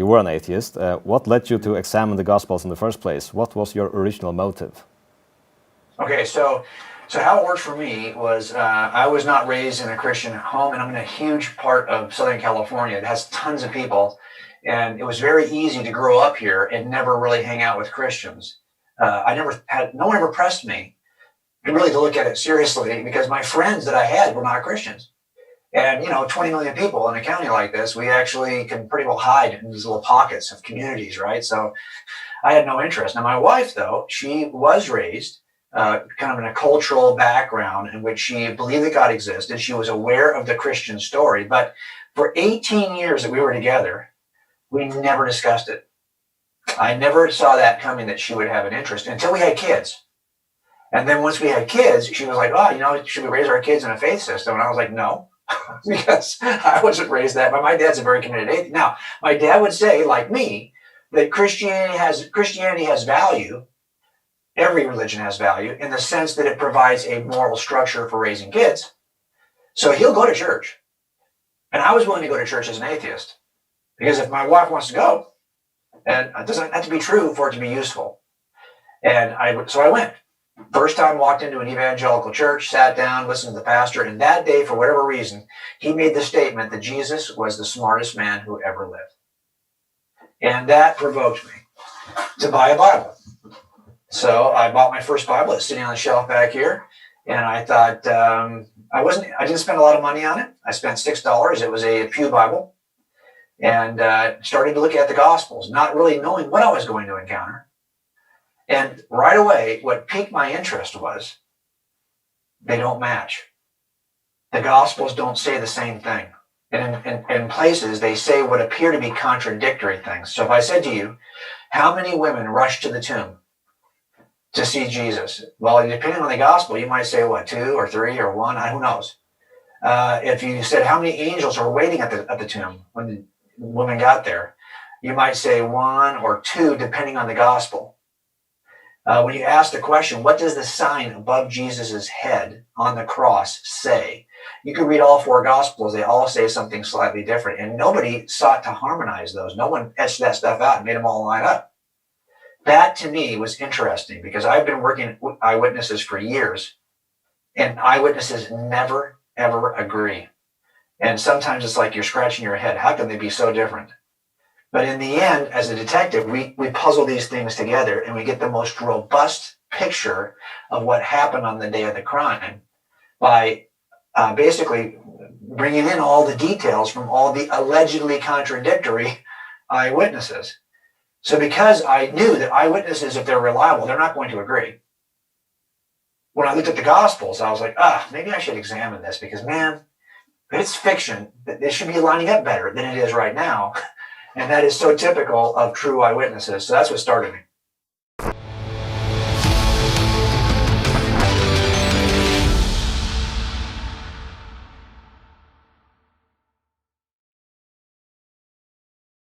you were an atheist. What led you to examine the Gospels in the first place? What was your original motive? Okay, so how it worked for me was I was not raised in a Christian home, and I'm in a huge part of Southern California. It has tons of people, and it was very easy to grow up here and never really hang out with Christians. No one ever pressed me really to look at it seriously because my friends that I had were not Christians. And, 20 million people in a county like this, we actually can pretty well hide in these little pockets of communities, right? So I had no interest. Now, my wife, though, she was raised kind of in a cultural background in which she believed that God existed. She was aware of the Christian story. But for 18 years that we were together, we never discussed it. I never saw that coming, that she would have an interest until we had kids. And then once we had kids, she was like, oh, should we raise our kids in a faith system? And I was like, no, because I wasn't raised that. But my dad's a very committed atheist. Now, my dad would say, like me, that Christianity has value. Every religion has value in the sense that it provides a moral structure for raising kids. So he'll go to church. And I was willing to go to church as an atheist. Because if my wife wants to go, and it doesn't have to be true for it to be useful. So I went. First time walked into an evangelical church, sat down, listened to the pastor, and that day, for whatever reason, he made the statement that Jesus was the smartest man who ever lived. And that provoked me to buy a Bible. So I bought my first Bible. It's sitting on the shelf back here. And I thought, I didn't spend a lot of money on it. I spent $6. It was a Pew Bible. And started to look at the Gospels, not really knowing what I was going to encounter. And right away, what piqued my interest was they don't match. The Gospels don't say the same thing. And in places, they say what appear to be contradictory things. So if I said to you, how many women rushed to the tomb to see Jesus? Well, depending on the Gospel, you might say, what, 2 or 3 or 1? Who knows? If you said how many angels are waiting at the tomb when the woman got there, you might say 1 or 2, depending on the Gospel. When you ask the question, what does the sign above Jesus's head on the cross say? You can read all 4 Gospels. They all say something slightly different. And nobody sought to harmonize those. No one etched that stuff out and made them all line up. That, to me, was interesting because I've been working with eyewitnesses for years. And eyewitnesses never, ever agree. And sometimes it's like you're scratching your head. How can they be so different? But in the end, as a detective, we puzzle these things together and we get the most robust picture of what happened on the day of the crime by basically bringing in all the details from all the allegedly contradictory eyewitnesses. So because I knew that eyewitnesses, if they're reliable, they're not going to agree. When I looked at the Gospels, I was like, maybe I should examine this because, man, if it's fiction, it should be lining up better than it is right now. And that is so typical of true eyewitnesses. So that's what started me.